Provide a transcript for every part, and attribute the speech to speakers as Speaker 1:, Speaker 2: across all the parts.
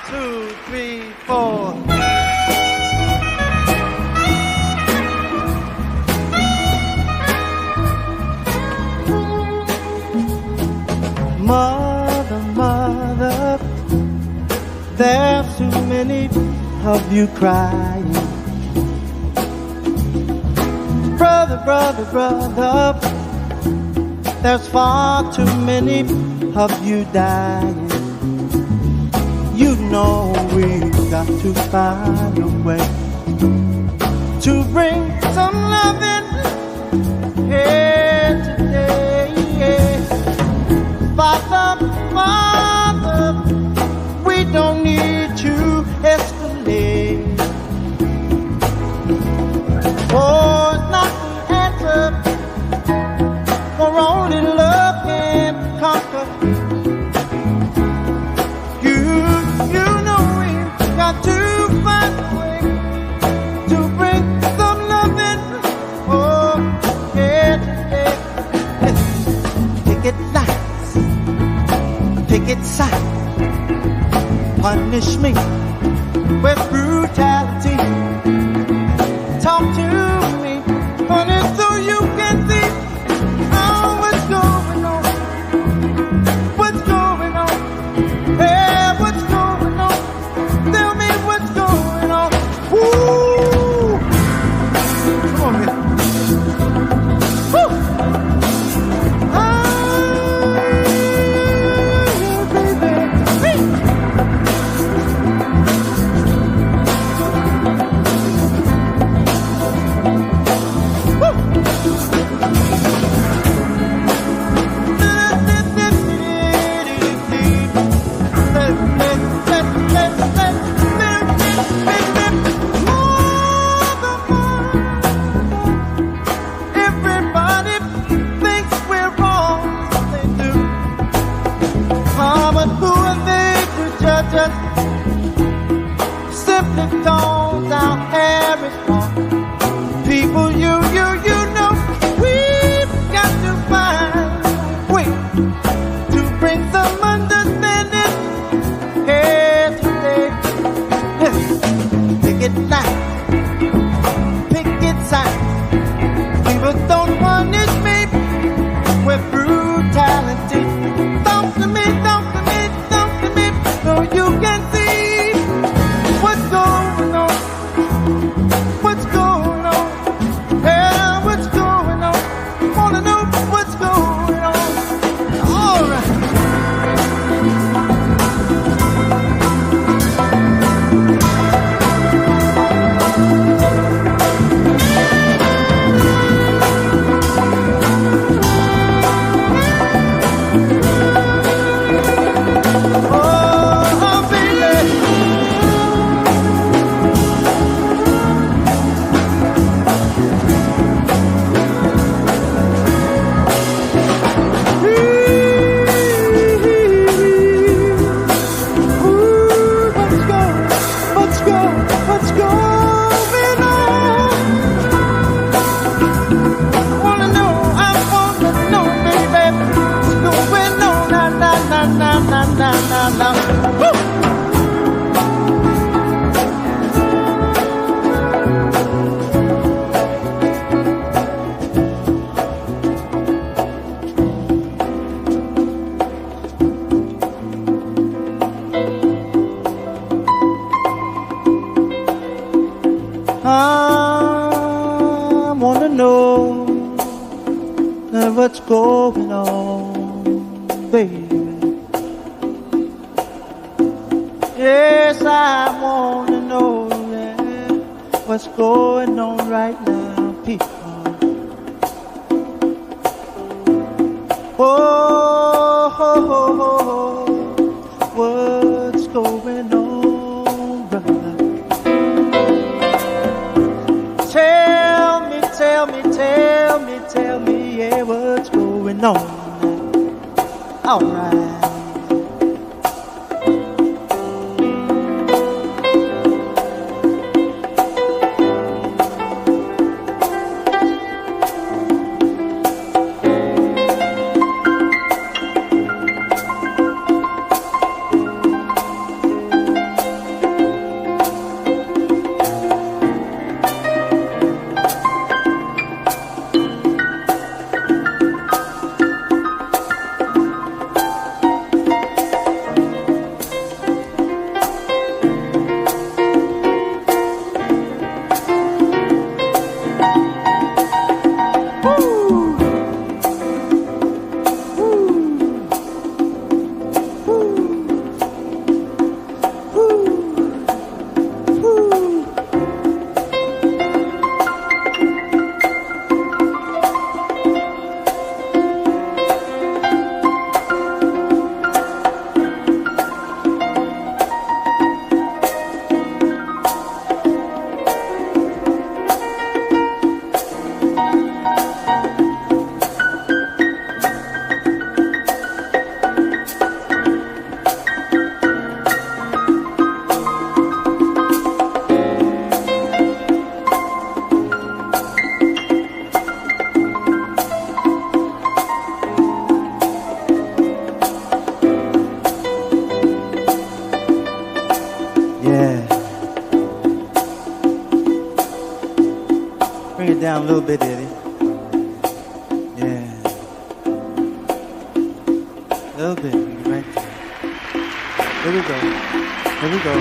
Speaker 1: 2, 3, 4. Mother, mother, there's too many of you crying. Brother, brother, brother, there's far too many of you dying. You know we've got to find a way to bring some loving here today. Father, Father, we don't need to escalate. Oh, it's not the answer, for only love can conquer. You know we've got to find a way to bring some loving. Oh, yeah, today. Take it nice, take it soft. Punish me with brutality. Talk to me, honey, so you can see what's going on. What's going on? Hey, what's going on? Tell me what's going on. Woo! Come on, man. Woo! Everybody thinks we're wrong, they do. But who are they to judge us? Simply tones our hair is long. People, you know, we've got to find a way to bring some understanding here today. Pick it light, pick it side. People don't punish me with brutality. Talk to me, talk to me, talk to me, so you can see what's going on. What's going on? Yeah, what's going on? Wanna know what's going on? All right. Oh, baby. Ooh, what's going on? I wanna know, baby, what's going on? Na. Woo! I wanna know what's going on, baby. Yes, I wanna know what's going on right now, people. Oh, what's going on, brother? Tell me, yeah, what's going on? All right. down a little bit, Eddie. Yeah. A little bit. Right there. Here we go. Here we go.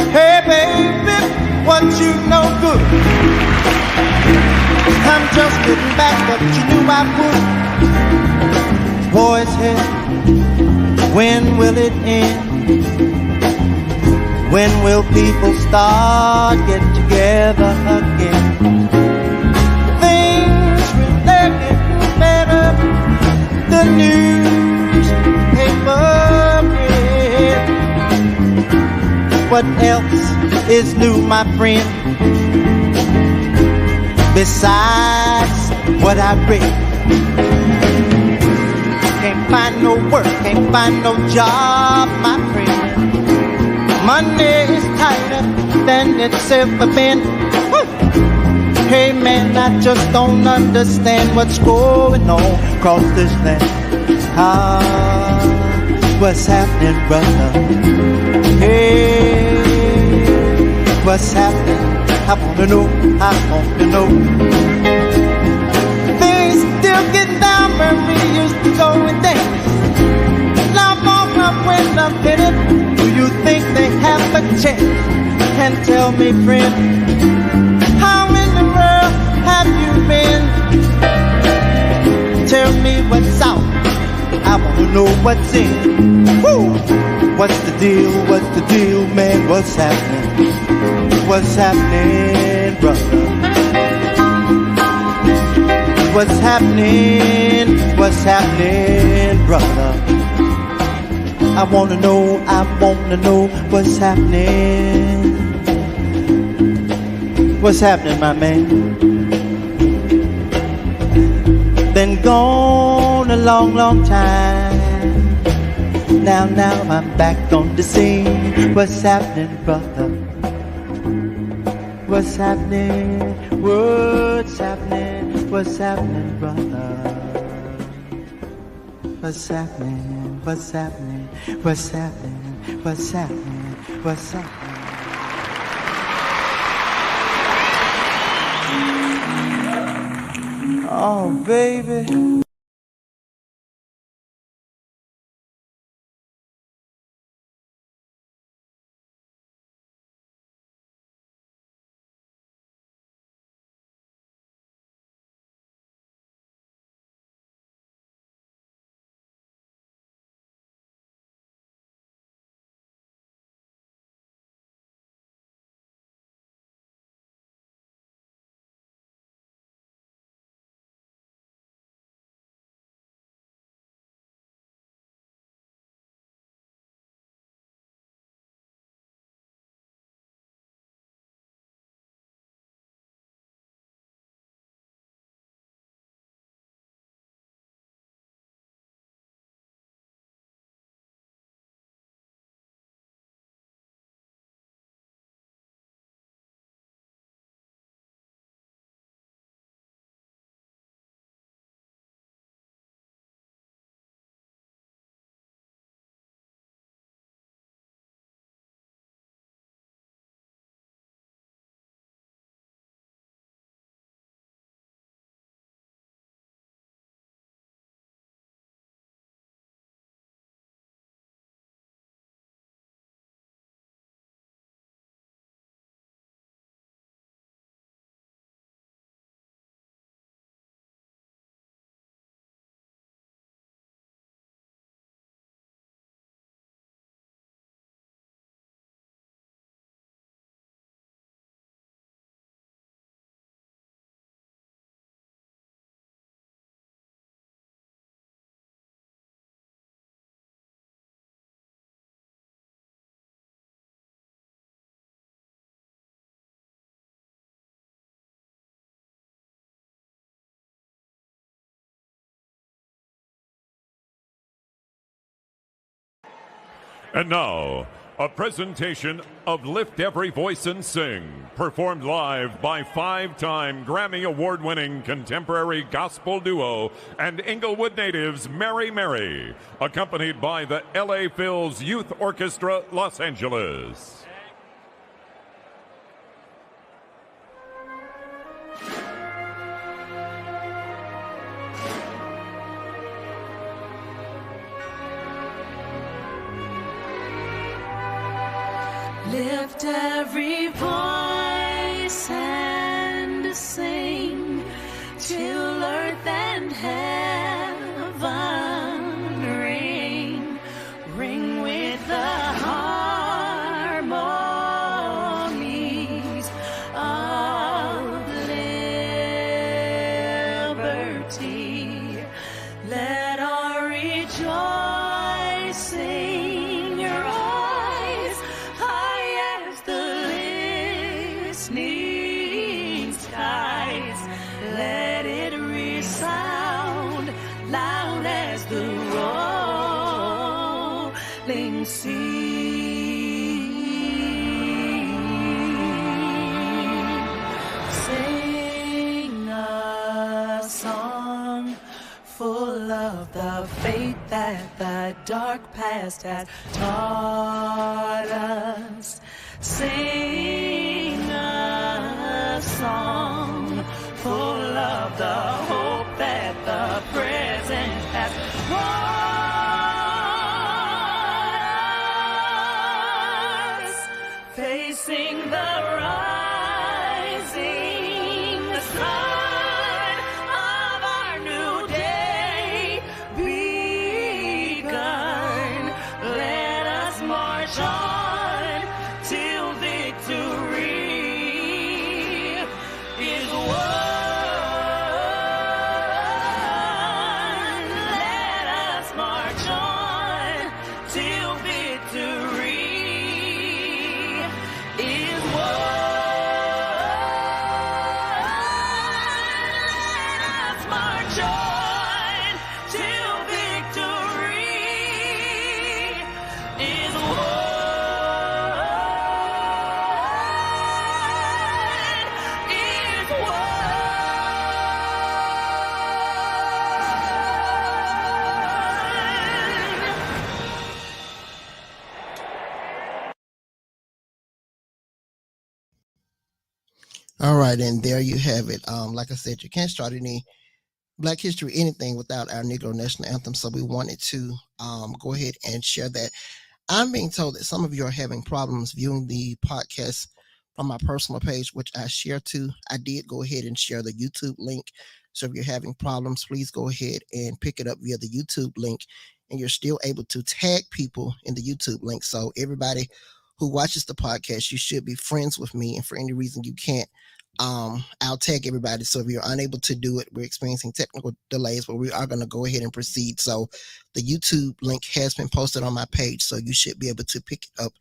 Speaker 1: Hey, baby, what you know good? I'm just getting back what you knew I would. Boys, hey, when will it end? When will people start getting together again? Things will get better. The newspaper read. What else is new, my friend? Besides what I read, can't find no work, can't find no job, my friend. Money is tighter than it's ever been. Woo! Hey man, I just don't understand what's going on across this land. What's happening, brother? Hey, what's happening? I wanna know, I wanna know. Things still getting down where we used to go and dance. Now I'm up when I'm in it. Do you think they have a chance? And tell me, friend, how in the world have you been? Tell me what's out, I wanna know what's in. Woo! What's the deal, man, what's happening? What's happening, brother? What's happening, brother? I wanna know what's happening. What's happening, my man? Been gone a long, long time. Now I'm back on the scene. What's happening, brother? What's happening? What's happening? What's happening, brother? What's happening? What's happening? What's happening? What's happening? What's happening? Oh, baby.
Speaker 2: And now, A presentation of Lift Every Voice and Sing, performed live by five-time Grammy Award-winning contemporary gospel duo and Inglewood natives Mary Mary, accompanied by the LA Phil's Youth Orchestra, Los Angeles.
Speaker 3: Lift every voice and sing till earth and heaven ring, ring with the harmonies of liberty. Let our rejoicing rise high as the listening skies. Let it resound loud as the rolling sea. Sing a song full of the faith that the dark past has taught us. Sing a song full of the hope that the present has brought us. Facing the rising sun of our new day begun. Let us march on till victory is won. Let us march on till victory is won. Let us march on till victory is
Speaker 4: All right, and there you have it. Like I said, you can't start any Black History anything without our Negro National Anthem. So we wanted to go ahead and share that. I'm being told that some of you are having problems viewing the podcast from my personal page, which I share too. I did go ahead and share the YouTube link. So if you're having problems, please go ahead and pick it up via the YouTube link. And you're still able to tag people in the YouTube link. So everybody who watches the podcast, you should be friends with me. And for any reason you can't, I'll tag everybody. So if you're unable to do it, we're experiencing technical delays, but we are going to go ahead and proceed. So the YouTube link has been posted on my page, so you should be able to pick it up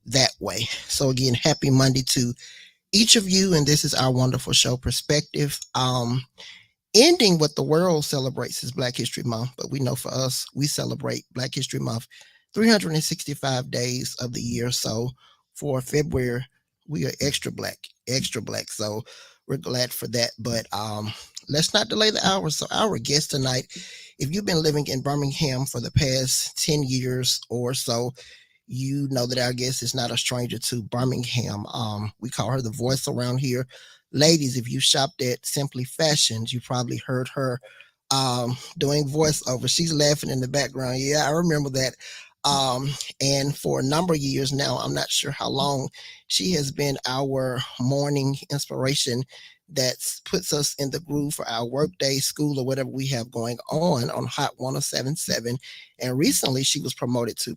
Speaker 4: that way. So again, happy Monday to each of you, and this is our wonderful show, Perspective. Ending what the world celebrates is Black History Month, but we know for us, we celebrate Black History Month 365 days of the year. So for February, we are extra black. So we're glad for that. But let's not delay the hour. So our guest tonight, if you've been living in Birmingham for the past 10 years or so, you know that our guest is not a stranger to Birmingham. We call her the voice around here. Ladies, if you shopped at Simply Fashions, you probably heard her doing voiceover. She's laughing in the background. Yeah, I remember that. And for a number of years now, I'm not sure how long, she has been our morning inspiration that puts us in the groove for our workday, school, or whatever we have going on Hot 107.7. And recently she was promoted to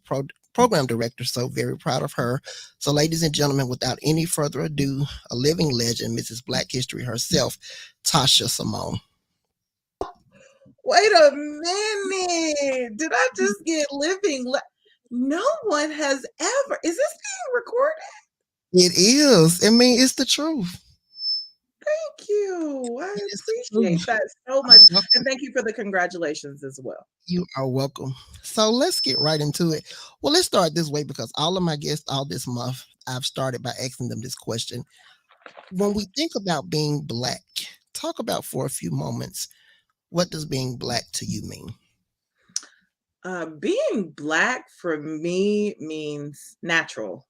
Speaker 4: program director. So very proud of her. So ladies and gentlemen, without any further ado, a living legend, Mrs. Black History herself, Tasha Simone.
Speaker 5: Wait a minute. Did I just get living? No one has ever. Is this being recorded?
Speaker 4: It is. I mean, it's the truth.
Speaker 5: Thank you. I
Speaker 4: It is the
Speaker 5: appreciate
Speaker 4: truth.
Speaker 5: that so much.
Speaker 4: Welcome.
Speaker 5: And thank you for the congratulations as well.
Speaker 4: You are welcome. So let's get right into it. Well, let's start this way because all of my guests all this month, I've started by asking them this question. When we think about being Black, talk about for a few moments, what does being Black to you mean?
Speaker 5: Being Black for me means natural.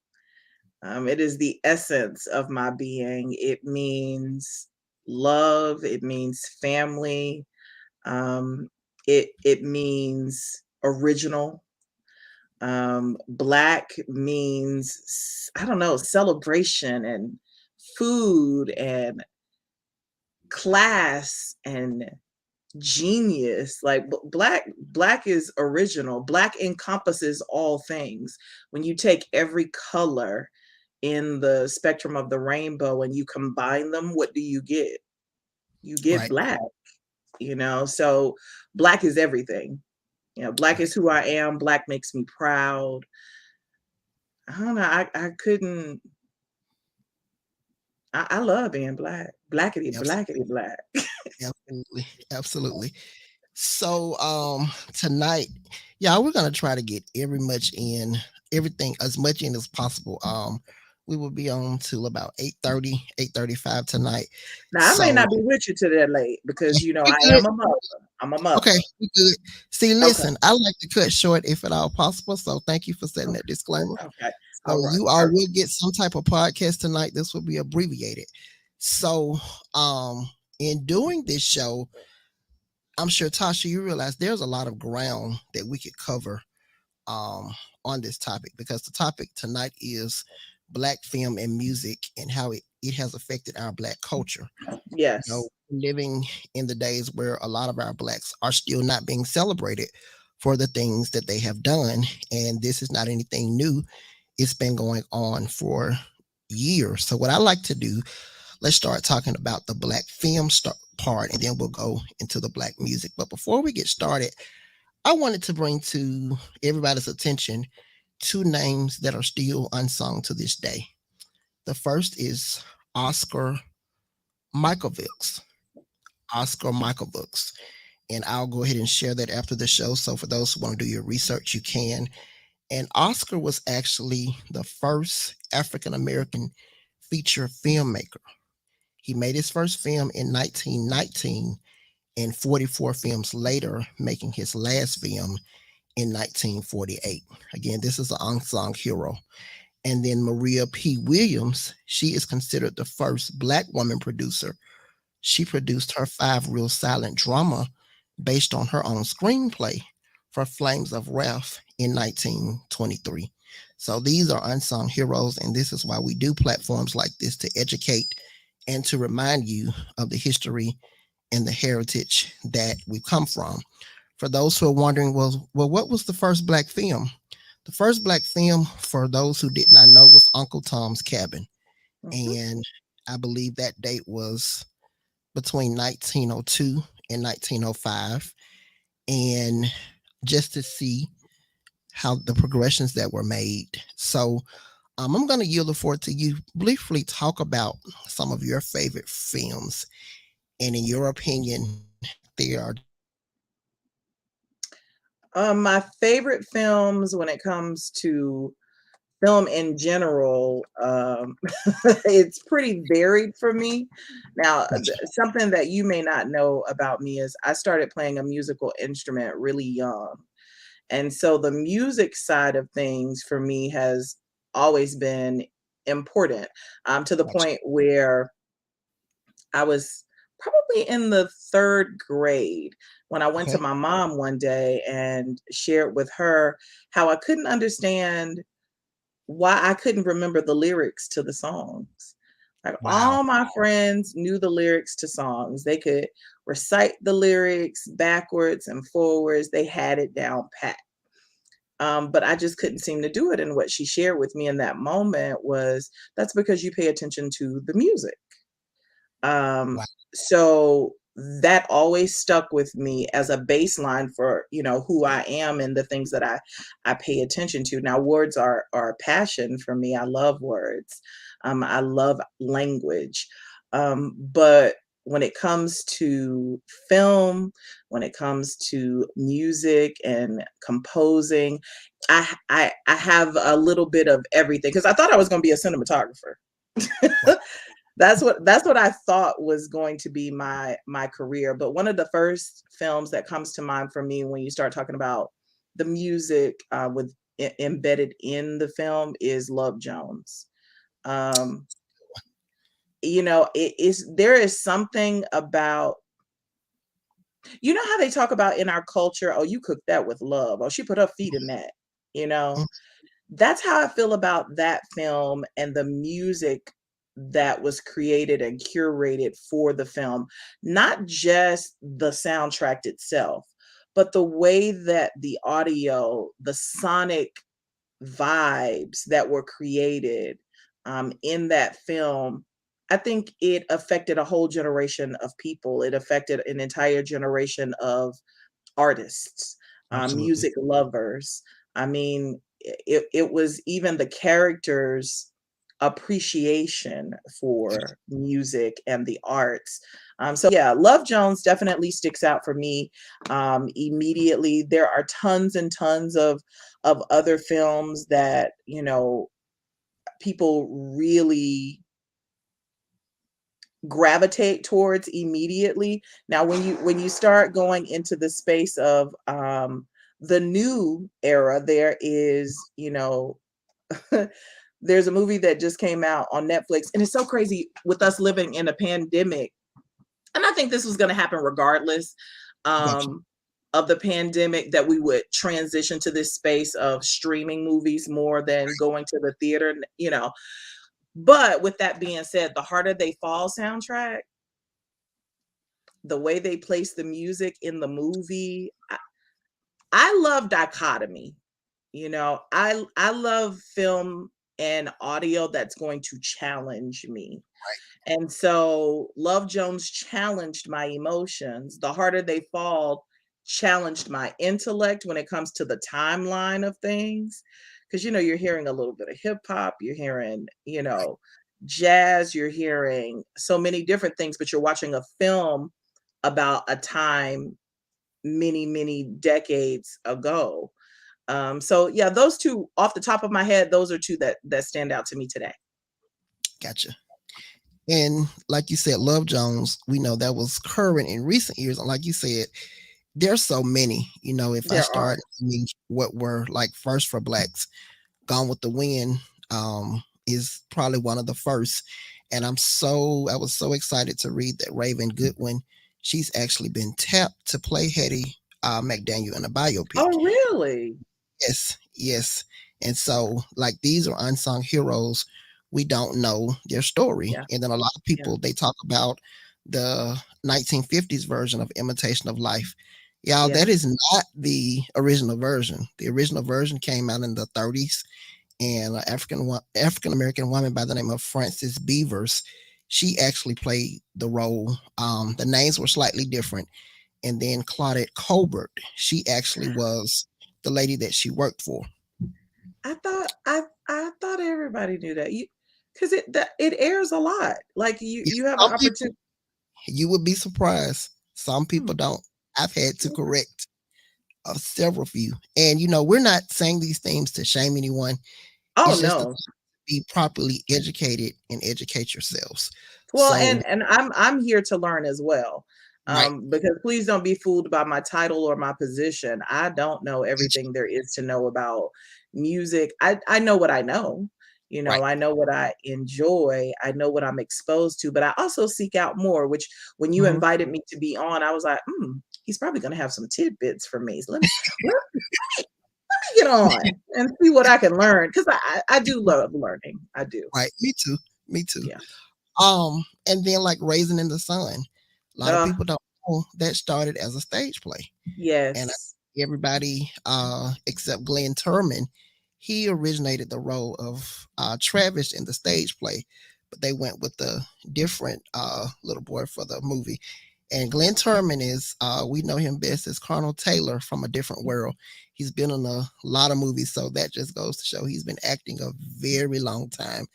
Speaker 5: It is the essence of my being. It means love. It means family. Um, it means original. Black means I don't know, celebration and food and class and genius. Like black is original. Black encompasses all things. When you take every color in the spectrum of the rainbow and you combine them, what do you get? You get
Speaker 4: Right.
Speaker 5: black, so black is everything. Black
Speaker 4: Right.
Speaker 5: is who I am. Black makes me proud. I don't know. I couldn't. I love being black. Blackety,
Speaker 4: Abs-
Speaker 5: blackety, black.
Speaker 4: Absolutely. Absolutely. So tonight, yeah, we're gonna try to get everything as much in as possible. We will be on till about 8:30, 8:35 tonight.
Speaker 5: Now I may
Speaker 4: So
Speaker 5: not be with you to that late because
Speaker 4: we
Speaker 5: I
Speaker 4: good.
Speaker 5: am a mother. I'm a
Speaker 4: Okay,
Speaker 5: mother.
Speaker 4: we good. See,
Speaker 5: Okay.
Speaker 4: listen, I like to cut short if at all possible. So thank you for setting
Speaker 5: Okay.
Speaker 4: that disclaimer.
Speaker 5: Okay.
Speaker 4: So
Speaker 5: All right.
Speaker 4: you all
Speaker 5: Perfect.
Speaker 4: will get some type of podcast tonight. This will be abbreviated. So in doing this show, I'm sure Tasha, you realize there's a lot of ground that we could cover um, on this topic because the topic tonight is Black film and music and how it has affected our Black culture.
Speaker 5: Yes.
Speaker 4: Living in the days where a lot of our Blacks are still not being celebrated for the things that they have done. And this is not anything new. It's been going on for years. So, what I like to do, let's start talking about the Black film part and then we'll go into the Black music. But before we get started, I wanted to bring to everybody's attention two names that are still unsung to this day. The first is Oscar Michaelvix. Oscar Michaelvix. And I'll go ahead and share that after the show. So for those who want to do your research, you can. And Oscar was actually the first African American feature filmmaker. He made his first film in 1919 and 44 films later, making his last film in 1948. Again, this is an unsung hero. And then Maria P. Williams, she is considered the first Black woman producer. She produced her 5 reel silent drama based on her own screenplay for Flames of Wrath in 1923. So these are unsung heroes, and this is why we do platforms like this to educate and to remind you of the history and the heritage that we've come from. For those who are wondering, well, what was the first Black film? The first Black film, for those who did not know, was Uncle Tom's Cabin.
Speaker 5: Mhm.
Speaker 4: And I believe that date was between 1902 and 1905. And just to see how the progressions that were made. So I'm going to yield the floor to you. Briefly talk about some of your favorite films. And in your opinion, they are.
Speaker 5: My favorite films when it comes to film in general, it's pretty varied for me. Now, something that you may not know about me is I started playing a musical instrument really young. And so the music side of things for me has always been important, to the point where I was probably in the 3rd grade when I went to
Speaker 4: Okay.
Speaker 5: my mom one day and shared with her how I couldn't understand why I couldn't remember the lyrics to the songs. Like
Speaker 4: Wow.
Speaker 5: all my friends knew the lyrics to songs. They could recite the lyrics backwards and forwards. They had it down pat. But I just couldn't seem to do it. And what she shared with me in that moment was that's because you pay attention to the music. Um,
Speaker 4: Wow.
Speaker 5: so that always stuck with me as a baseline for, who I am and the things that I pay attention to. Now, words are a passion for me. I love words. I love language. But when it comes to film, when it comes to music and composing, I have a little bit of everything because I thought I was going to be a cinematographer.
Speaker 4: Wow.
Speaker 5: That's what I thought was going to be my career. But one of the first films that comes to mind for me when you start talking about the music with embedded in the film is Love Jones. Um, it is there is something about how they talk about in our culture, oh, you cooked that with love. Oh, she put her feet in that, you know.
Speaker 4: Mm,
Speaker 5: That's how I feel about that film and the music that was created and curated for the film. Not just the soundtrack itself, but the way that the audio, the sonic vibes that were created in that film, I think it affected a whole generation of people. It affected an entire generation of artists,
Speaker 4: absolutely.
Speaker 5: music lovers. I mean, it was even the characters' appreciation for music and the arts. So yeah, Love Jones definitely sticks out for me immediately. There are tons and tons of other films that people really gravitate towards immediately. Now, when you start going into the space of the new era, there is, there's a movie that just came out on Netflix, and it's so crazy with us living in a pandemic. And I think this was going to happen regardless
Speaker 4: Gotcha.
Speaker 5: um, of the pandemic, that we would transition to this space of streaming movies more than going to the theater. But with that being said, the Harder They Fall soundtrack, the way they place the music in the movie, I love dichotomy. I love film and audio that's going to challenge me. And so Love Jones challenged my emotions. The Harder They Fall challenged my intellect when it comes to the timeline of things. Because, you're hearing a little bit of hip hop, you're hearing, jazz, you're hearing so many different things, but you're watching a film about a time many, many decades ago. So yeah, those two off the top of my head, those are two that stand out to me today.
Speaker 4: Gotcha. And like you said, Love Jones, we know that was current in recent years. And like you said, there's so many. If I
Speaker 5: There
Speaker 4: start,
Speaker 5: are.
Speaker 4: what were like first for blacks, Gone with the Wind is probably one of the first. And I was so excited to read that Raven Goodwin, she's actually been tapped to play Hetty McDaniel in a biopic.
Speaker 5: Oh, really?
Speaker 4: Yes, yes. And so, like, these are unsung heroes. We don't know their story.
Speaker 5: Yeah,
Speaker 4: And then a lot of
Speaker 5: yeah,
Speaker 4: people, they talk about the 1950s version of Imitation of Life. Y'all,
Speaker 5: yeah.
Speaker 4: that is not the original version. The original version came out in the 30s, and an African American woman by the name of Frances Beavers, she actually played the role. The names were slightly different, and then Claudette Colbert, she actually was the lady that she worked for.
Speaker 5: I thought everybody knew that. Because it airs a lot. Like
Speaker 4: Yeah,
Speaker 5: you have an
Speaker 4: some people,
Speaker 5: opportunity.
Speaker 4: you would be surprised. Some
Speaker 5: Hmm,
Speaker 4: people don't. I've had to
Speaker 5: okay.
Speaker 4: correct several few. And we're not saying these things to shame anyone.
Speaker 5: Oh
Speaker 4: It's just to
Speaker 5: no.
Speaker 4: be properly educated and educate yourselves.
Speaker 5: Well,
Speaker 4: So,
Speaker 5: and I'm here to learn as well.
Speaker 4: right,
Speaker 5: Because please don't be fooled by my title or my position. I don't know everything there is to know about music. I know what I know.
Speaker 4: right.
Speaker 5: I know what I enjoy. I know what I'm exposed to, but I also seek out more, which when you
Speaker 4: Mhm.
Speaker 5: invited me to be on, I was like, he's probably gonna have some tidbits for me. So let me get on and see what I can learn. Because I do love learning. I do.
Speaker 4: Right. Me too. Me too.
Speaker 5: Yeah.
Speaker 4: And then like Raising in the Sun. A lot of
Speaker 5: Uh,
Speaker 4: people don't know that started as a stage play. And
Speaker 5: yes.
Speaker 4: everybody except Glenn Turman, he originated the role of Travis in the stage play, but they went with the different little boy for the movie. And Glenn Turman is, we know him best as Colonel Taylor from A Different World. He's been in a lot of movies, so that just goes to show he's been acting a very long time.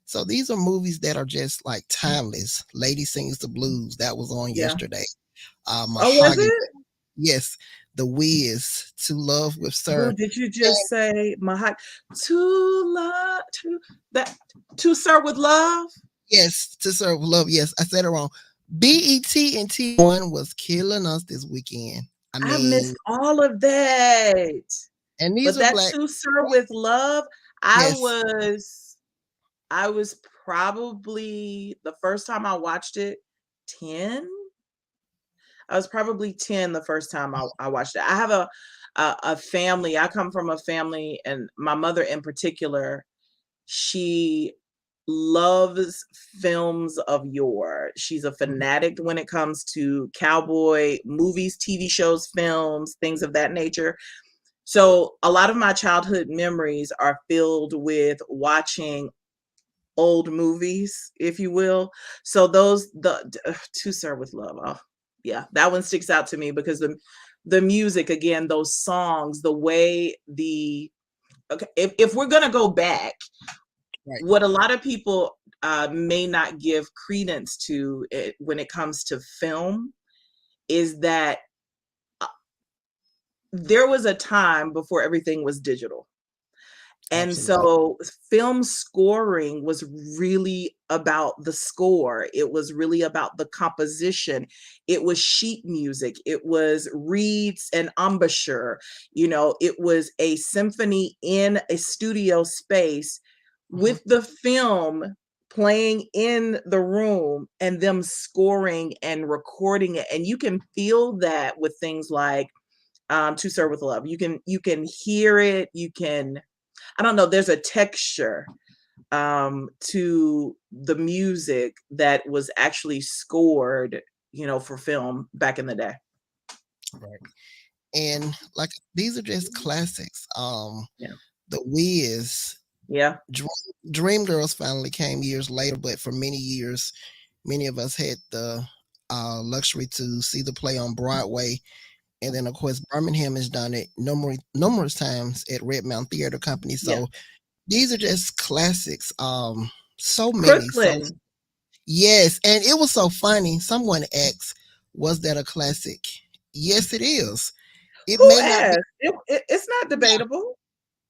Speaker 4: So these are movies that are just like timeless. Lady Sings the Blues, that was on
Speaker 5: Yeah.
Speaker 4: yesterday.
Speaker 5: Oh, was
Speaker 4: Mahogany,
Speaker 5: it?
Speaker 4: yes. The Wiz, To Love with Sir.
Speaker 5: Boo, did you
Speaker 4: And
Speaker 5: just say my to love to sir with love?
Speaker 4: yes, To Serve with Love. Yes, I said it wrong. BET and T1 was killing us this weekend. I
Speaker 5: I
Speaker 4: mean,
Speaker 5: missed all of that.
Speaker 4: and these
Speaker 5: But
Speaker 4: are
Speaker 5: that
Speaker 4: black.
Speaker 5: to sir with love, I
Speaker 4: Yes,
Speaker 5: was I was probably the first time I watched it 10. I was probably 10 the first time I watched it. I have a family. I come from a family, and my mother in particular, she loves films of yore. She's a
Speaker 4: mhm,
Speaker 5: fanatic when it comes to cowboy movies, TV shows, films, things of that nature. So a lot of my childhood memories are filled with watching old movies, if you will. So those To Serve with Love. Oh, yeah, that one sticks out to me because the music again, those songs, the way the okay, if we're gonna go back,
Speaker 4: right.
Speaker 5: what a lot of people may not give credence to it when it comes to film is that uh, there was a time before everything was digital. And
Speaker 4: Absolutely.
Speaker 5: so film scoring was really about the score. It was really about the composition. It was sheet music. It was reeds and embouchure. It was a symphony in a studio space
Speaker 4: Mhm.
Speaker 5: with the film playing in the room and them scoring and recording it. And you can feel that with things like To Serve with Love. You can hear it. I don't know, there's a texture to the music that was actually scored, for film back in the day.
Speaker 4: Right. And like these are just classics.
Speaker 5: Yeah.
Speaker 4: The Wiz,
Speaker 5: Yeah.
Speaker 4: Dream, Dreamgirls finally came years later, but for many years, many of us had the luxury to see the play on Broadway. And then, of course, Birmingham has done it numerous times at Red Mountain Theater Company.
Speaker 5: Yeah.
Speaker 4: So these are just classics. So many. So
Speaker 5: Crooklyn.
Speaker 4: yes, and it was so funny. Someone asked, "Was that a classic?" Yes, it is. It
Speaker 5: Who
Speaker 4: may not be
Speaker 5: asked? It's not debatable.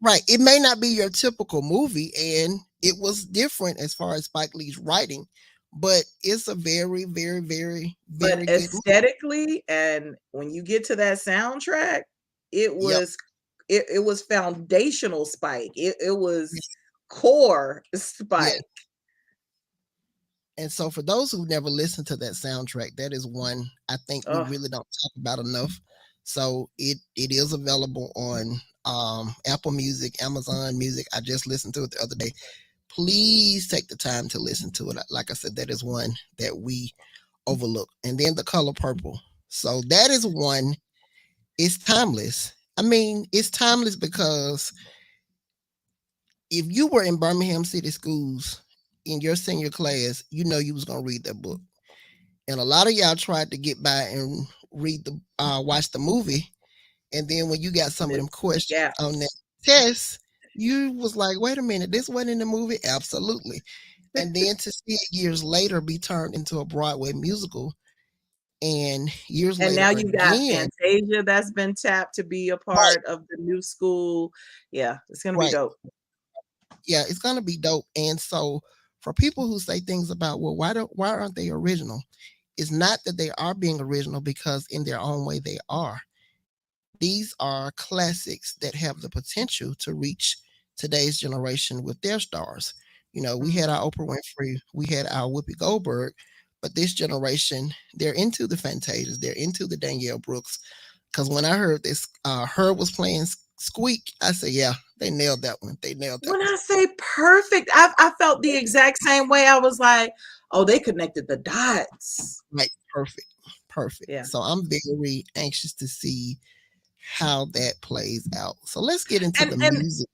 Speaker 4: right. It may not be your typical movie, and it was different as far as Spike Lee's writing, but it's a very, very, very,
Speaker 5: But
Speaker 4: very good movie.
Speaker 5: aesthetically, and when you get to that soundtrack, it
Speaker 4: Yep.
Speaker 5: was it was foundational Spike. It was core
Speaker 4: Yes.
Speaker 5: Spike.
Speaker 4: And so for those who've never listened to that soundtrack, that is one I think we
Speaker 5: Oh,
Speaker 4: really don't talk about enough. So it is available on Apple Music, Amazon Music. I just listened to it the other day. Please take the time to listen to it. Like I said, that is one that we overlook. And then The Color Purple. So that is one, it's timeless. I mean, it's timeless because if you were in Birmingham City schools in your senior class, you know you was gonna read that book. And a lot of y'all tried to get by and watch the movie, and then when you got some of them
Speaker 5: missed the
Speaker 4: questions on that
Speaker 5: gaps.
Speaker 4: test, you was like, wait a minute, this wasn't in the movie? Absolutely. And then to see it years later be turned into a Broadway musical, and years
Speaker 5: And
Speaker 4: later
Speaker 5: now you got
Speaker 4: again,
Speaker 5: Fantasia that's been tapped to be a
Speaker 4: right,
Speaker 5: part of the new school. Yeah, it's gonna be
Speaker 4: right.
Speaker 5: dope.
Speaker 4: Yeah, it's gonna be dope. And so for people who say things about, well, why aren't they original? It's not that they are being original, because in their own way they are. These are classics that have the potential to reach today's generation with their stars. We
Speaker 5: Mhm.
Speaker 4: had our Oprah Winfrey, we had our Whoopi Goldberg, but this generation, they're into the Fantasias, they're into the Danielle Brooks. Because when I heard this, her was playing Squeak, I said, yeah, they nailed that one. They nailed that
Speaker 5: When
Speaker 4: one.
Speaker 5: I say perfect, I felt the exact same way. I was like, oh, they connected the dots.
Speaker 4: Like perfect, perfect.
Speaker 5: Yeah.
Speaker 4: So I'm very anxious to see how that plays out. So let's get into
Speaker 5: And
Speaker 4: the
Speaker 5: and
Speaker 4: music.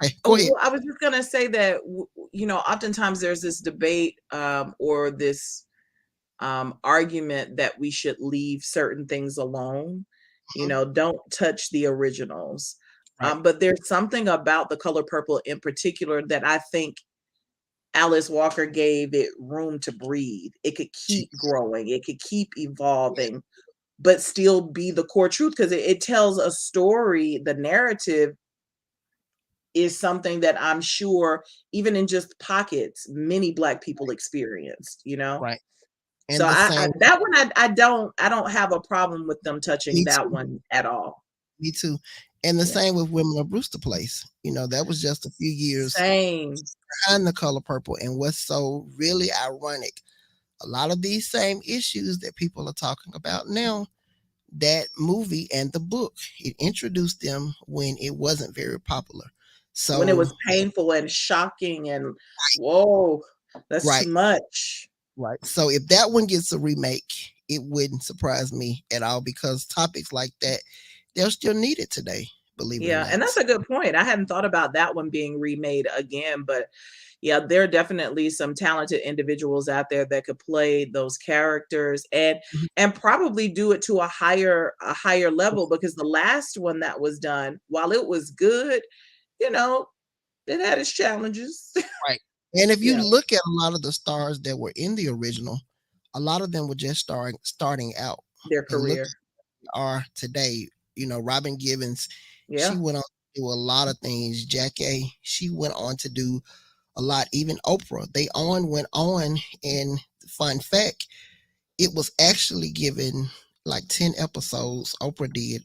Speaker 4: Okay, go ahead.
Speaker 5: well, I was just gonna say that oftentimes there's this debate or this argument that we should leave certain things alone.
Speaker 4: Mhm.
Speaker 5: Don't touch the originals.
Speaker 4: Right.
Speaker 5: But there's something about The Color Purple in particular that I think Alice Walker gave it room to breathe. It could
Speaker 4: She,
Speaker 5: keep growing. It could keep
Speaker 4: yeah,
Speaker 5: evolving, but still be the core truth because it tells a story. The narrative is something that I'm sure, even in just pockets, many Black people experienced.
Speaker 4: right.
Speaker 5: So
Speaker 4: And the
Speaker 5: I
Speaker 4: same,
Speaker 5: that one I don't have a problem with them touching
Speaker 4: me
Speaker 5: that
Speaker 4: too,
Speaker 5: one at all.
Speaker 4: me too. And the
Speaker 5: Yeah.
Speaker 4: same with Women of Brewster Place. That was just a few years
Speaker 5: Same.
Speaker 4: behind The Color Purple. And what's so really ironic, a lot of these same issues that people are talking about now, that movie and the book, it introduced them when it wasn't very popular.
Speaker 5: When it
Speaker 4: So,
Speaker 5: was painful and shocking and whoa, that's
Speaker 4: right,
Speaker 5: too much.
Speaker 4: right. So if that one gets a remake, it wouldn't surprise me at all because topics like that, they're still needed today, believe it or
Speaker 5: Yeah, and
Speaker 4: not.
Speaker 5: that's a good point. I hadn't thought about that one being remade again, but yeah, there are definitely some talented individuals out there that could play those characters
Speaker 4: Mhm.
Speaker 5: and probably do it to a higher level because the last one that was done, while it was good, you know, it had its challenges.
Speaker 4: Right. And if you
Speaker 5: Yeah,
Speaker 4: look at a lot of the stars that were in the original, a lot of them were just starting out.
Speaker 5: their
Speaker 4: And look
Speaker 5: career.
Speaker 4: are today. Robin Givens, she
Speaker 5: Yeah.
Speaker 4: went on to do a lot of things. Jackie, she went on to do a lot. Even Oprah, they on went on. And fun fact, it was actually given like 10 episodes. Oprah did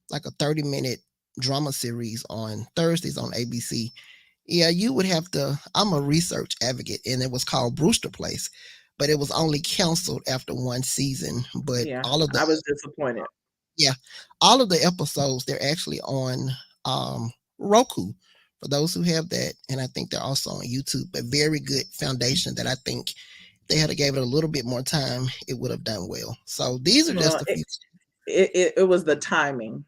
Speaker 4: like a 30-minute drama series on Thursdays on ABC. Yeah, you would have to. I'm a research advocate, and it was called Brewster Place, but it was only canceled after one season. But
Speaker 5: Yeah,
Speaker 4: all of the
Speaker 5: I was disappointed.
Speaker 4: yeah, all of the episodes they're actually on Roku for those who have that, and I think they're also on YouTube. A very good foundation that I think if they had gave it a little bit more time, it would have done well. So these are
Speaker 5: Well,
Speaker 4: just a
Speaker 5: it
Speaker 4: few.
Speaker 5: it it it was the timing.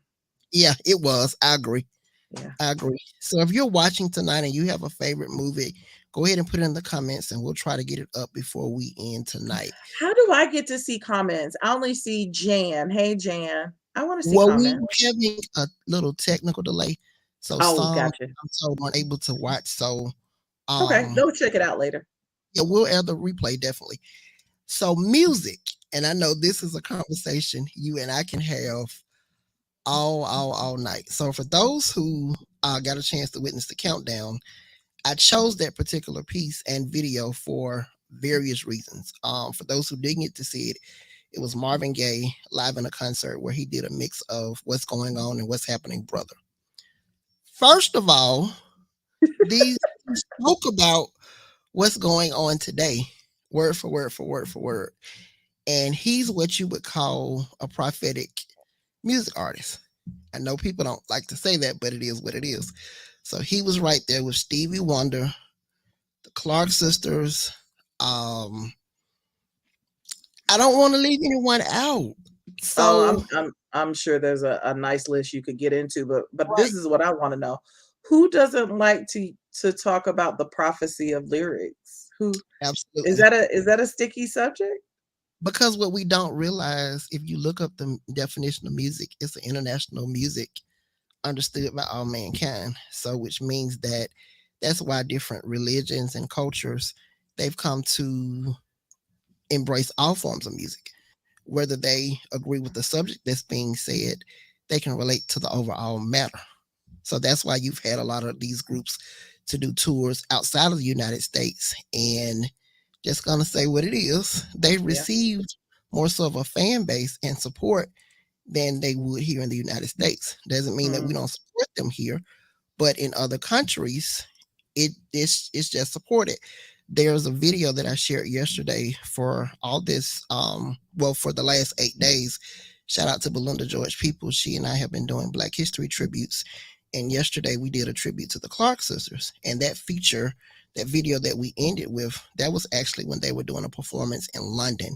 Speaker 4: Yeah, it was. I agree.
Speaker 5: Yeah.
Speaker 4: I agree. So if you're watching tonight and you have a favorite movie, go ahead and put it in the comments, and we'll try to get it up before we end tonight.
Speaker 5: How do I get to see comments? I only see Jan. Hey, Jan. I wanna see
Speaker 4: Well, we were
Speaker 5: comments.
Speaker 4: having a little technical delay, so
Speaker 5: Oh,
Speaker 4: some
Speaker 5: gotcha.
Speaker 4: I'm told weren't able to watch. So
Speaker 5: Okay,
Speaker 4: um
Speaker 5: go check it out later.
Speaker 4: yeah, we'll add the replay definitely. So music, and I know this is a conversation you and I can have all night. So for those who got a chance to witness the countdown, I chose that particular piece and video for various reasons. For those who didn't get to see it, it was Marvin Gaye live in a concert where he did a mix of What's Going On and What's Happening, Brother. First of all, these spoke about what's going on today, word for word for word for word. And he's what you would call a prophetic music artist. I know people don't like to say that, but it is what it is. So he was right there with Stevie Wonder, the Clark sisters. Um, I don't want to leave anyone out.
Speaker 5: Oh,
Speaker 4: So
Speaker 5: I'm sure there's a nice list you could get into, but
Speaker 4: right,
Speaker 5: this is what I wanna know. Who doesn't like to talk about the prophecy of lyrics? Who is
Speaker 4: absolutely.
Speaker 5: that a sticky subject?
Speaker 4: Because what we don't realize, if you look up the definition of music, it's an international music understood by all mankind. So, which means that that's why different religions and cultures they've come to embrace all forms of music, whether they agree with the subject that's being said, they can relate to the overall matter. So that's why you've had a lot of these groups to do tours outside of the United States. And just gonna say what it is, they
Speaker 5: Yeah.
Speaker 4: received more so of a fan base and support than they would here in the United States. Doesn't mean that we
Speaker 5: Mm,
Speaker 4: don't support them here, but in other countries, it's just supported. There's a video that I shared yesterday for all this. Well, for the last 8 days. Shout out to Belinda George People. She and I have been doing Black History tributes, and yesterday we did a tribute to the Clark sisters. And that feature, that video that we ended with, that was actually when they were doing a performance in London.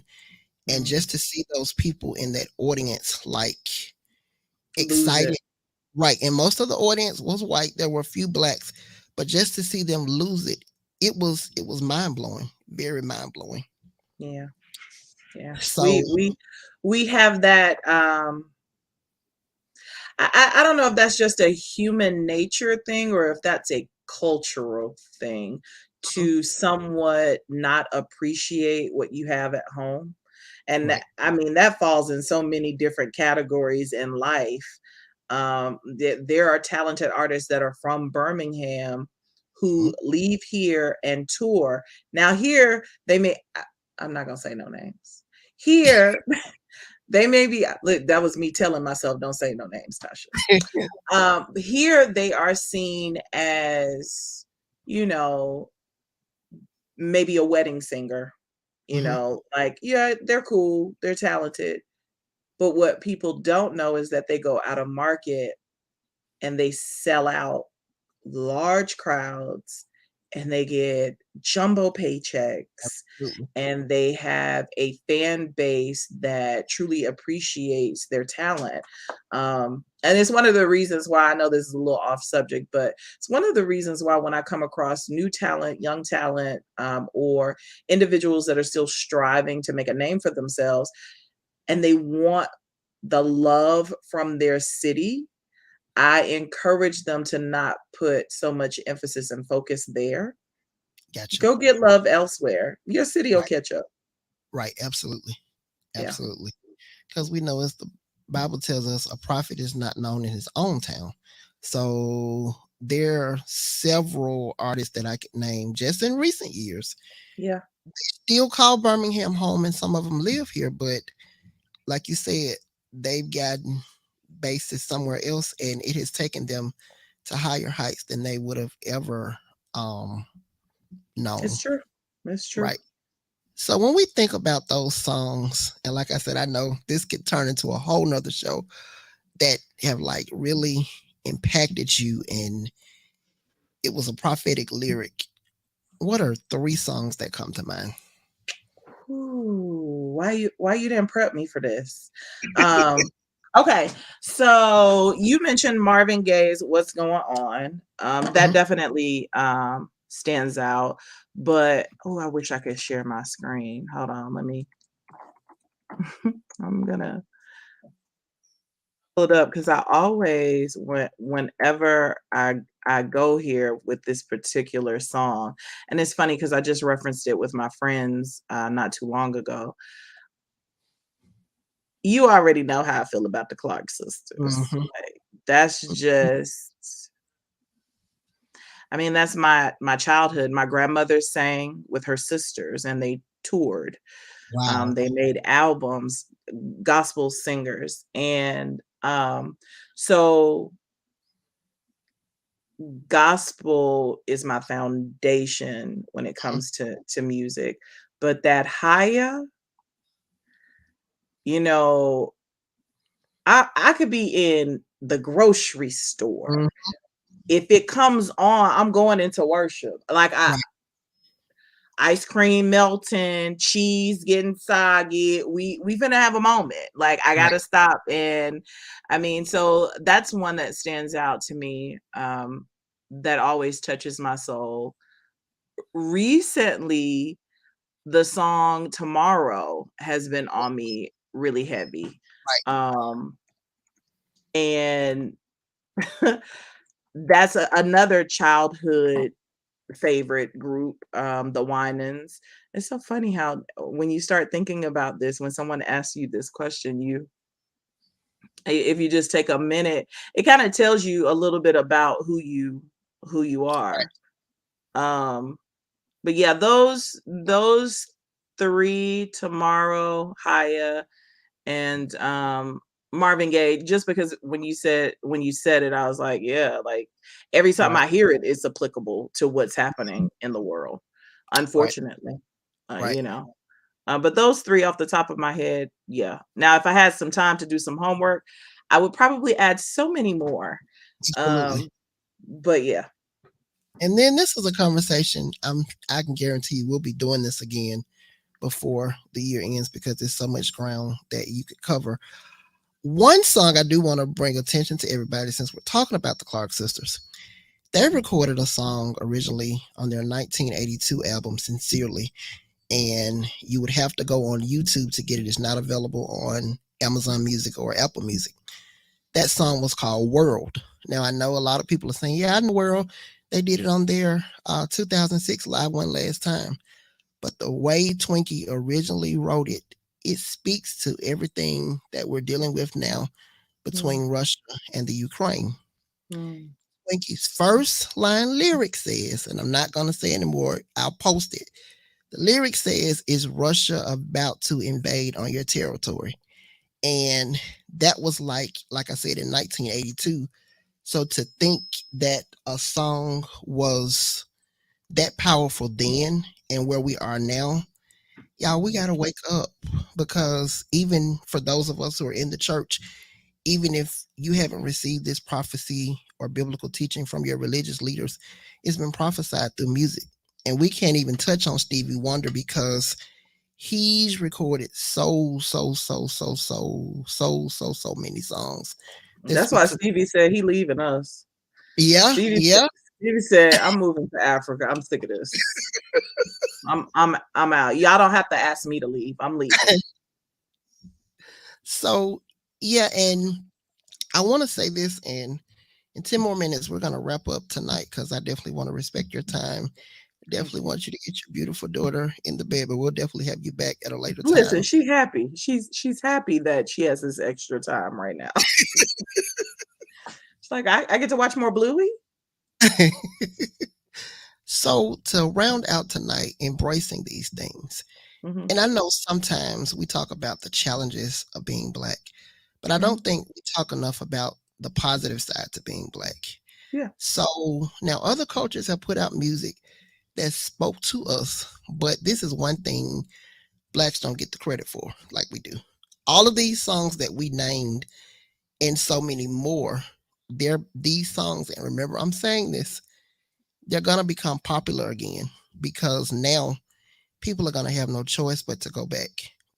Speaker 4: And
Speaker 5: mm.
Speaker 4: just to see those people in that audience, like
Speaker 5: Lose
Speaker 4: excited.
Speaker 5: it.
Speaker 4: Right, and most of the audience was white. There were a few blacks, but just to see them lose it, it was mind blowing, very mind blowing.
Speaker 5: Yeah, yeah.
Speaker 4: So
Speaker 5: We have that, I don't know if that's just a human nature thing or if that's a cultural thing. to somewhat not appreciate what you have at home. And
Speaker 4: Right.
Speaker 5: I mean, that falls in so many different categories in life. There are talented artists that are from Birmingham
Speaker 4: Mhm.
Speaker 5: who leave here and tour. Now, here they may, I'm not gonna say no names. Here, they may be, look, that was me telling myself, don't say no names, Tasha. Here they are seen as, you know, maybe a wedding singer,
Speaker 4: Mhm.
Speaker 5: like, yeah, they're cool, they're talented. But what people don't know is that they go out of market and they sell out large crowds and they get jumbo paychecks
Speaker 4: Absolutely.
Speaker 5: and they have a fan base that truly appreciates their talent. And it's one of the reasons why I know this is a little off subject, but it's one of the reasons why when I come across new talent, young talent, or individuals that are still striving to make a name for themselves and they want the love from their city, I encourage them to not put so much emphasis and focus there.
Speaker 4: Gotcha.
Speaker 5: Go get love elsewhere. Your city will
Speaker 4: Right.
Speaker 5: catch up.
Speaker 4: Right. Absolutely.
Speaker 5: Yeah.
Speaker 4: Absolutely. Because we know, as the Bible tells us, a prophet is not known in his own town. So there are several artists that I could name just in recent years
Speaker 5: Yeah.
Speaker 4: still call Birmingham home, and some of them live here. But like you said, they've gotten bases somewhere else, and it has taken them to higher heights than they would have ever um, known.
Speaker 5: It's true. It's true.
Speaker 4: Right. So when we think about those songs, and like I said, I know this could turn into a whole nother show that have like really impacted you, and it was a prophetic lyric. What are three songs that come to mind?
Speaker 5: Ooh, why you didn't prep me for this? Um, okay, so you mentioned Marvin Gaye's "What's Going On." That
Speaker 4: Mhm.
Speaker 5: definitely stands out. But oh, I wish I could share my screen. Hold on, let me. I'm gonna pull it up because I always whenever I go here with this particular song, and it's funny because I just referenced it with my friends not too long ago. You already know how I feel about the Clark sisters.
Speaker 4: Mhm.
Speaker 5: Like, that's just I mean, that's my childhood. My grandmother sang with her sisters and they toured.
Speaker 4: Wow.
Speaker 5: They made albums, gospel singers. And so gospel is my foundation when it
Speaker 4: Mhm.
Speaker 5: comes to music. But that higher, you know, I could be in the grocery store.
Speaker 4: Mhm.
Speaker 5: If it comes on, I'm going into worship. Like
Speaker 4: Right.
Speaker 5: ice cream melting, cheese getting soggy. We finna have a moment. Like I
Speaker 4: Right.
Speaker 5: gotta stop. And I mean, so that's one that stands out to me. That always touches my soul. Recently, the song Tomorrow has been on me really heavy.
Speaker 4: Right.
Speaker 5: Um, and that's another childhood favorite group, the Winans. It's so funny how when you start thinking about this, when someone asks you this question, if you just take a minute, it kind of tells you a little bit about who you are. Um, but yeah, those three, Tomorrow, Haya, and Marvin Gaye, just because when you said it, I was like, yeah, like every time
Speaker 4: Right.
Speaker 5: I hear it, it's applicable to what's happening in the world,
Speaker 4: Right.
Speaker 5: unfortunately. Uh,
Speaker 4: Right.
Speaker 5: you know. But those three off the top of my head, yeah. Now, if I had some time to do some homework, I would probably add so many more.
Speaker 4: Absolutely.
Speaker 5: But yeah,
Speaker 4: And then this is a conversation I can guarantee you we'll be doing this again before the year ends because there's so much ground that you could cover. One song I do want to bring attention to everybody since we're talking about the Clark sisters. They recorded a song originally on their 1982 album, Sincerely, and you would have to go on YouTube to get it. It's not available on Amazon Music or Apple Music. That song was called World. Now, I know a lot of people are saying, yeah, I know World. They did it on their 2006 live one last time. But the way Twinkie originally wrote it, it speaks to everything that we're dealing with now
Speaker 5: Mm,
Speaker 4: between Russia and the Ukraine.
Speaker 5: mm.
Speaker 4: Twinkie's first line lyric says, and I'm not going to say anymore, I'll post it. The lyric says, "Is Russia about to invade on your territory?" And that was like I said, in 1982. So to think that a song was that powerful then and where we are now, y'all, we got to wake up, because even for those of us who are in the church, even if you haven't received this prophecy or biblical teaching from your religious leaders, it's been prophesied through music. And we can't even touch on Stevie Wonder because he's recorded so many songs that
Speaker 5: That's
Speaker 4: speak
Speaker 5: why
Speaker 4: to.
Speaker 5: Stevie said he leaving us.
Speaker 4: Yeah,
Speaker 5: Stevie said,
Speaker 4: yeah.
Speaker 5: Stevie said, "I'm moving to Africa. I'm sick of this. I'm out. Y'all don't have to ask me to leave. I'm leaving."
Speaker 4: So yeah, and I want to say this, and in 10 more minutes we're gonna wrap up tonight because I definitely want to respect your time.
Speaker 5: Thank
Speaker 4: Definitely
Speaker 5: you.
Speaker 4: want you to get your beautiful daughter in the bed, but we'll definitely have you back at a later
Speaker 5: Listen,
Speaker 4: time.
Speaker 5: she happy. She's happy that she has this extra time right now. It's like I get to watch more Bluey.
Speaker 4: So to round out tonight, embracing these things.
Speaker 5: Hmm.
Speaker 4: And I know sometimes we talk about the challenges of being black, but I
Speaker 5: Hmm.
Speaker 4: don't think we talk enough about the positive side to being black.
Speaker 5: Yeah,
Speaker 4: So now other cultures have put out music that spoke to us, but this is one thing blacks don't get the credit for like we do. All of these songs that we named and so many more, they're these songs, and remember I'm saying this, they're gonna become popular again because now people are gonna have no choice but to go back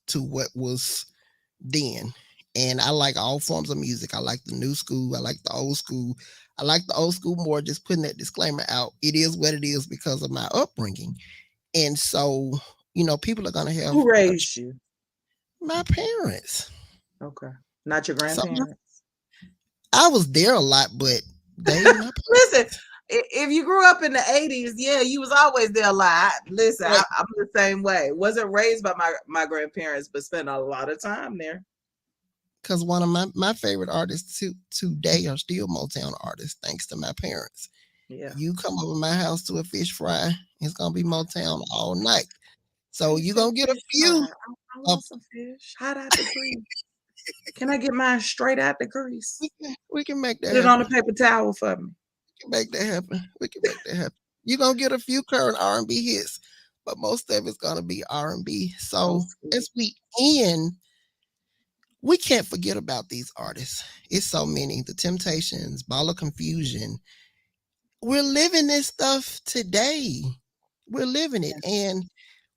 Speaker 4: to what was then. And I like all forms of music. I like the new school. I like the old school. I like the old school more. Just putting that disclaimer out. It is what it is because of my upbringing. And so, people are gonna have
Speaker 5: who raised you?
Speaker 4: my parents.
Speaker 5: Okay, not your
Speaker 4: So
Speaker 5: grandparents.
Speaker 4: I was there a lot, but they my
Speaker 5: Listen, if you grew up in the '80s, yeah, you was always there a lot. Listen,
Speaker 4: parents.
Speaker 5: I'm the same way. Wasn't raised by my grandparents, but spent a lot of time there.
Speaker 4: Because one of my favorite artists today are still Motown artists, thanks to my parents.
Speaker 5: Yeah.
Speaker 4: You come over my house to a fish fry, it's gonna be Motown all night.
Speaker 5: Why
Speaker 4: So
Speaker 5: you
Speaker 4: you're
Speaker 5: say
Speaker 4: gonna get a
Speaker 5: fish
Speaker 4: few
Speaker 5: fry? I
Speaker 4: of
Speaker 5: want some fish, hot out the grease. Can I get mine straight out the grease?
Speaker 4: we can make that
Speaker 5: Put it on a
Speaker 4: happen.
Speaker 5: paper towel for me.
Speaker 4: We can make that happen. We can make that happen. You're gonna get a few current R&B hits, but most of it's gonna be R&B.
Speaker 5: Old
Speaker 4: So
Speaker 5: school.
Speaker 4: as we end, we can't forget about these artists. It's so many. The Temptations, Ball of Confusion. We're living this stuff today. We're living it.
Speaker 5: Yeah.
Speaker 4: And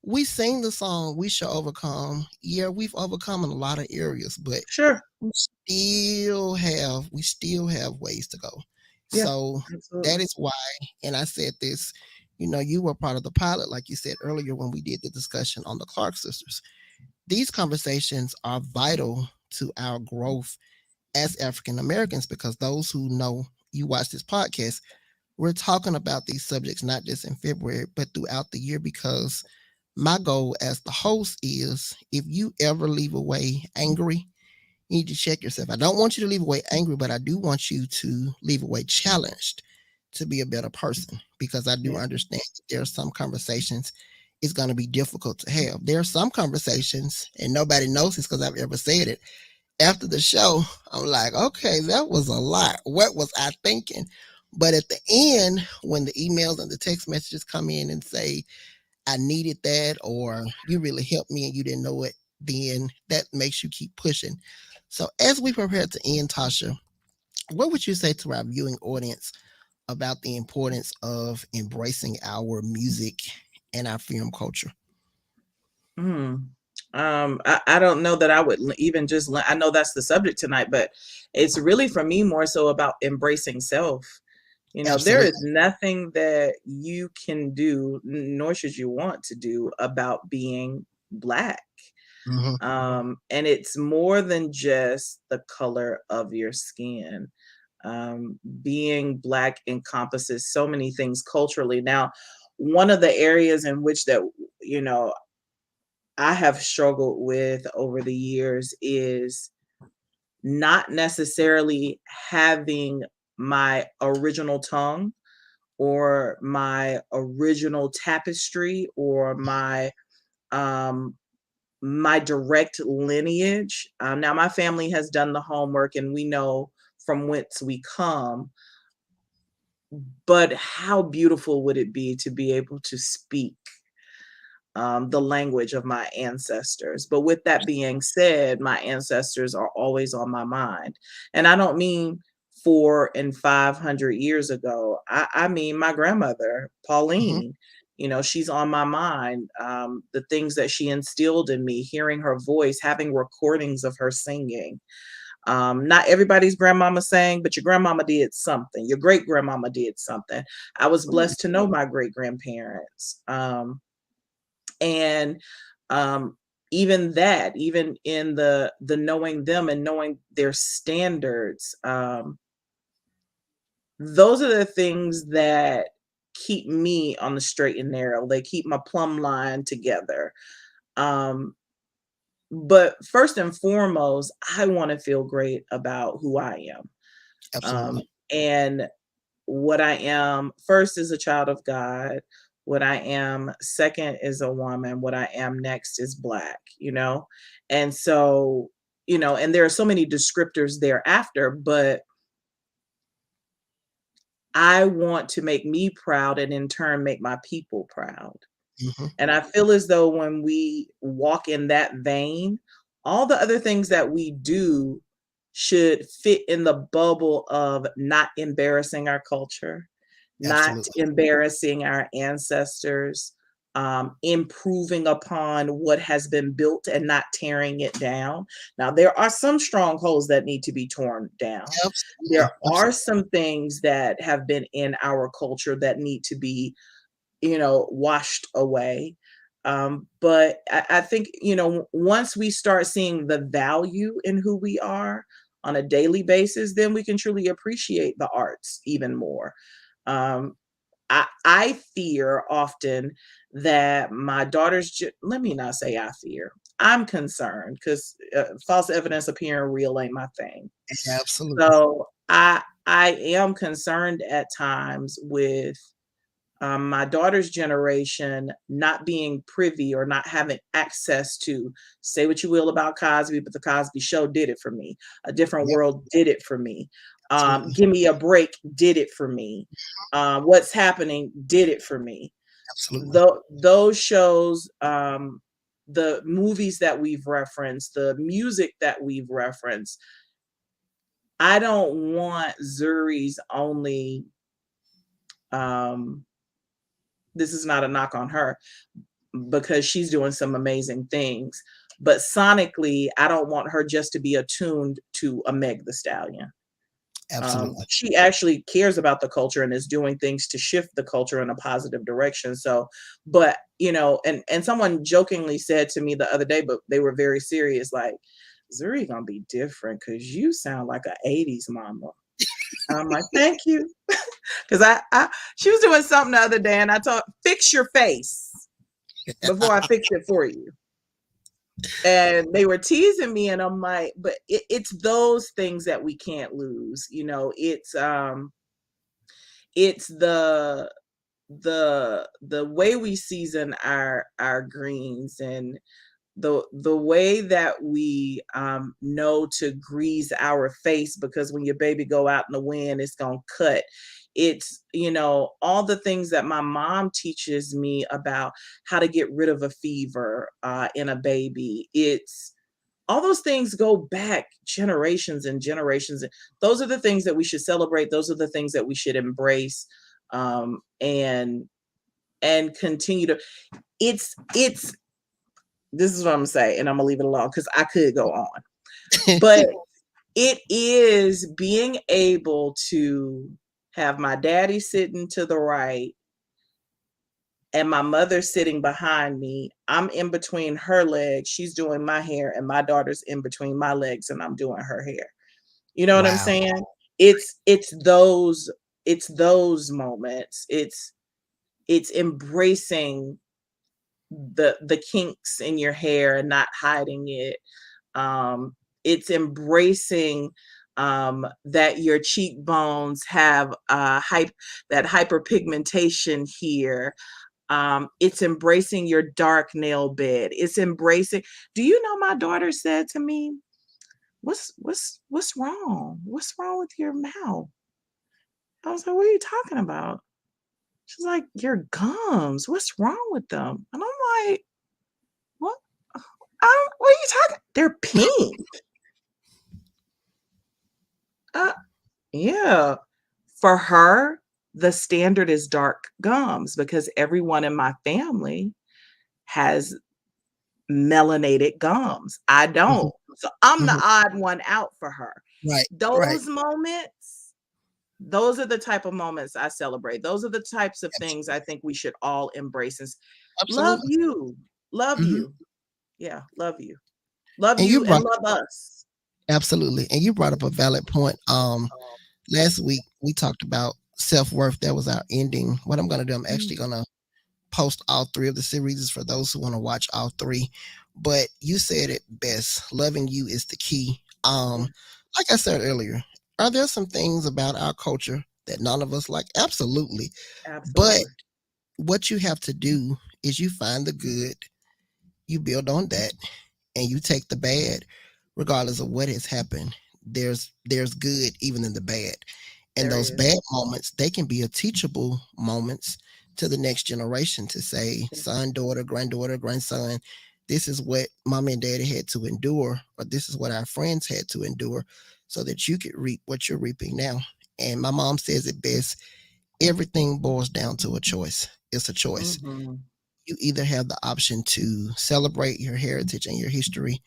Speaker 4: we sing the song "We Shall Overcome." Yeah, we've overcome in a lot of areas, but
Speaker 5: Sure.
Speaker 4: we still have ways to go.
Speaker 5: Yeah.
Speaker 4: So that
Speaker 5: Absolutely.
Speaker 4: is why, and I said this, you were part of the pilot, like you said earlier when we did the discussion on the Clark sisters. These conversations are vital to our growth as African Americans because those who know you watch this podcast, we're talking about these subjects not just in February, but throughout the year because my goal as the host is if you ever leave away angry, you need to check yourself. I don't want you to leave away angry, but I do want you to leave away challenged to be a better person because I do
Speaker 5: Yeah.
Speaker 4: understand that there are some conversations it's going to be difficult to have. There are some conversations, and nobody knows this because I've ever said it. After the show, I'm like, okay, that was a lot. What was I thinking? But at the end, when the emails and the text messages come in and say, I needed that, or you really helped me and you didn't know it, then that makes you keep pushing. So, as we prepare to end, Tasha, what would you say to our viewing audience about the importance of embracing our music and our film culture?
Speaker 5: Mm. I don't know that I would even just, I know that's the subject tonight, but it's really for me more so about embracing self. There is
Speaker 4: Absolutely.
Speaker 5: nothing that you can do, nor should you want to do about being Black.
Speaker 4: Hmm.
Speaker 5: And it's more than just the color of your skin. Being Black encompasses so many things culturally. Now, one of the areas in which that, you know, I have struggled with over the years is not necessarily having my original tongue or my original tapestry or um my direct lineage. Now my family has done the homework and we know from whence we come, but how beautiful would it be to be able to speak the language of my ancestors? But with that being said, my ancestors are always on my mind. And I don't mean 400 and 500 years ago. I mean my grandmother,
Speaker 4: Hmm.
Speaker 5: Pauline. You know, she's on my mind. The things that she instilled in me, hearing her voice, having recordings of her singing. Not everybody's grandmama sang, but your grandmama did something. Your great grandmama did something. I was blessed to know my great grandparents. And um even that, even in the knowing them and knowing their standards, those are the things that keep me on the straight and narrow. They keep my plumb line together. um but first and foremost, I want to feel great about who I am.
Speaker 4: Absolutely.
Speaker 5: um and what I am first is a child of God. What I am second is a woman. What I am next is Black, you know? And so, you know, and there are so many descriptors thereafter, but I want to make me proud and in turn make my people proud.
Speaker 4: Hmm.
Speaker 5: And I feel as though when we walk in that vein, all the other things that we do should fit in the bubble of not embarrassing our culture, not
Speaker 4: Absolutely.
Speaker 5: embarrassing our ancestors, improving upon what has been built and not tearing it down. Now, there are some strongholds that need to be torn down.
Speaker 4: Absolutely.
Speaker 5: There are some things that have been in our culture that need to be, you know, washed away. But I think, you know, once we start seeing the value in who we are on a daily basis, then we can truly appreciate the arts even more. Um, I fear often that my let me not say I fear. I'm concerned because false evidence appearing real ain't my thing.
Speaker 4: Absolutely.
Speaker 5: So I am concerned at times with my daughter's generation not being privy or not having access to, say what you will about Cosby, but the Cosby Show did it for me. A Different
Speaker 4: Yep.
Speaker 5: World did it for me.
Speaker 4: Absolutely.
Speaker 5: Give Me a Break did it for me. What's Happening did it for me.
Speaker 4: Absolutely.
Speaker 5: Those shows, the movies that we've referenced, the music that we've referenced, I don't want Zuri's only. Um, this is not a knock on her because she's doing some amazing things. But sonically, I don't want her just to be attuned to a Meg the Stallion.
Speaker 4: Absolutely.
Speaker 5: She actually cares about the culture and is doing things to shift the culture in a positive direction. So, but you know, and someone jokingly said to me the other day, but they were very serious, like, Zuri gonna be different because you sound like a 80s mama. I'm like, thank you. Because I she was doing something the other day and I told, fix your face before I fix it for you. And they were teasing me and I'm like, but it's those things that we can't lose. You know, it's the way we season our greens and the way that we know to grease our face, because when your baby go out in the wind it's gonna cut. It's, you know, all the things that my mom teaches me about how to get rid of a fever in a baby. It's all those things go back generations and generations. Those are the things that we should celebrate. Those are the things that we should embrace, um, and and continue to. It's this is what I'm gonna say, and I'm gonna leave it alone because I could go on. But it is being able to have my daddy sitting to the right and my mother sitting behind me. I'm in between her legs. She's doing my hair, and my daughter's in between my legs, and I'm doing her hair. You know what I'm
Speaker 4: Wow.
Speaker 5: saying? it's those moments. It's embracing the kinks in your hair and not hiding it. It's embracing that your cheekbones have that hyperpigmentation here. It's embracing your dark nail bed. It's embracing. Do you know my daughter said to me, what's wrong? What's wrong with your mouth? I was like, what are you talking about? She's like, your gums. What's wrong with them? And I'm like, what? What are you talking? They're pink. Yeah. For her, the standard is dark gums because everyone in my family has melanated gums. I don't. So I'm the
Speaker 4: Mhm.
Speaker 5: odd one out for her.
Speaker 4: Right. Right.
Speaker 5: Those moments, those are the type of moments I celebrate. Those are the types of things I think we should all embrace. And love
Speaker 4: Absolutely.
Speaker 5: you. Love
Speaker 4: Mhm.
Speaker 5: you. Yeah, love you. Love
Speaker 4: And you
Speaker 5: you and
Speaker 4: brought
Speaker 5: love us.
Speaker 4: absolutely, and you brought up a valid point. Last week we talked about self-worth. That was our ending. What I'm gonna do, I'm actually gonna post all three of the series for those who want to watch all three. But you said it best. Loving you is the key. Like I said earlier, are there some things about our culture that none of us like? Absolutely. But
Speaker 5: Absolutely.
Speaker 4: what you have to do is you find the good, you build on that, and you take the bad, regardless of what has happened. There's good even in the bad. And
Speaker 5: There
Speaker 4: those
Speaker 5: is.
Speaker 4: bad moments, they can be a teachable moments to the next generation to say, son, daughter, granddaughter, grandson, this is what mom and daddy had to endure, or this is what our friends had to endure so that you could reap what you're reaping now. And my mom says it best, everything boils down to a choice. It's a choice.
Speaker 5: Mhm.
Speaker 4: You either have the option to celebrate your heritage and your history,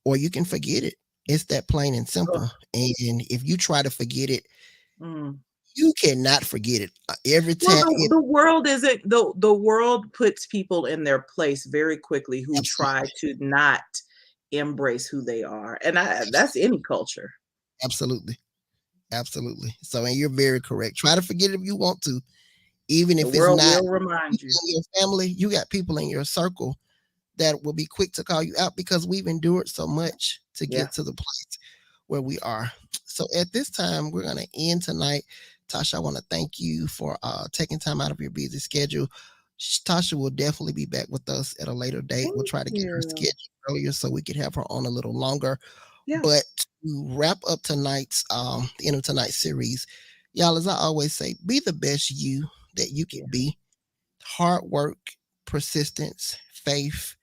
Speaker 4: or you can forget it. It's that plain and
Speaker 5: Ugh.
Speaker 4: simple. And if you try to forget it,
Speaker 5: Mm.
Speaker 4: you cannot forget it. Every
Speaker 5: Well,
Speaker 4: time it
Speaker 5: the world isn't the world puts people in their place very quickly who try
Speaker 4: absolutely,
Speaker 5: to not embrace who they are. And that's any culture.
Speaker 4: absolutely, absolutely. So, and you're very correct. Try to forget it if you want to, even
Speaker 5: The
Speaker 4: if it's
Speaker 5: world
Speaker 4: not
Speaker 5: will remind you.
Speaker 4: in your family. You got people in your circle that will be quick to call you out because we've endured so much to
Speaker 5: Yeah.
Speaker 4: get to the place where we are. So at this time, we're going to end tonight. Tasha, I want to thank you for taking time out of your busy schedule. Tasha will definitely be back with us at a later date. We'll
Speaker 5: Thank
Speaker 4: try to get her
Speaker 5: you.
Speaker 4: scheduled earlier so we could have her on a little longer.
Speaker 5: Yeah.
Speaker 4: But to wrap up tonight's the end of tonight's series, y'all, as I always say, be the best you that you
Speaker 5: Yeah.
Speaker 4: could be. Hard work, persistence, faith,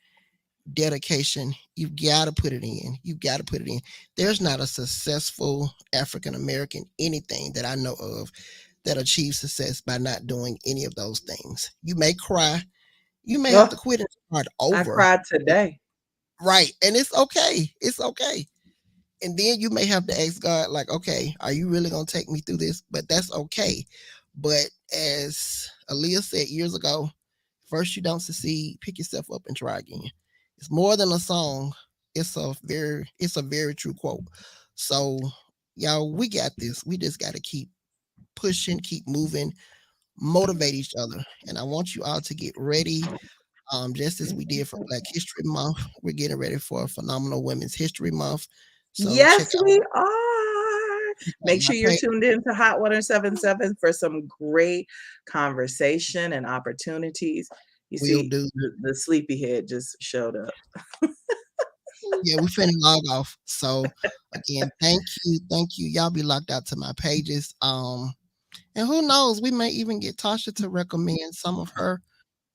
Speaker 4: dedication, you've got to put it in. You've got to put it in. There's not a successful African American anything that I know of that achieves success by not doing any of those things. You may cry, you may have to
Speaker 5: Oh,
Speaker 4: quit and start
Speaker 5: I
Speaker 4: over.
Speaker 5: cried today.
Speaker 4: Right. And it's okay. It's okay. And then you may have to ask God, like, okay, are you really going to take me through this? But that's okay. But as Aaliyah said years ago, first you don't succeed, pick yourself up and try again. It's more than a song. It's a very true quote. So y'all, we got this. We just got to keep pushing, keep moving, motivate each other. And I want you all to get ready. Just as we did for Black History Month, we're getting ready for Phenomenal Women's History Month. So
Speaker 5: Yes,
Speaker 4: check out
Speaker 5: we are. Make
Speaker 4: my
Speaker 5: sure you're
Speaker 4: page.
Speaker 5: tuned in to Hot 1077 for some great conversation and opportunities. You
Speaker 4: We'll
Speaker 5: see,
Speaker 4: do.
Speaker 5: the sleepyhead just showed up.
Speaker 4: Yeah, we finna log off. So again, thank you. Y'all be locked out to my pages. And who knows, we may even get Tasha to recommend some of her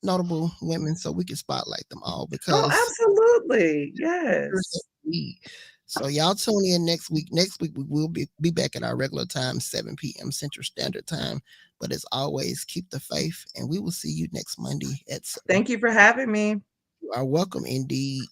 Speaker 4: notable women so we can spotlight them all
Speaker 5: Oh,
Speaker 4: because
Speaker 5: absolutely.
Speaker 4: here's what
Speaker 5: Yes.
Speaker 4: we need. So y'all tune in next week. Next week we will be back at our regular time, 7 p.m. Central Standard Time. But as always, keep the faith, and we will see you next Monday at 7.
Speaker 5: Thank you for having me.
Speaker 4: You are welcome indeed.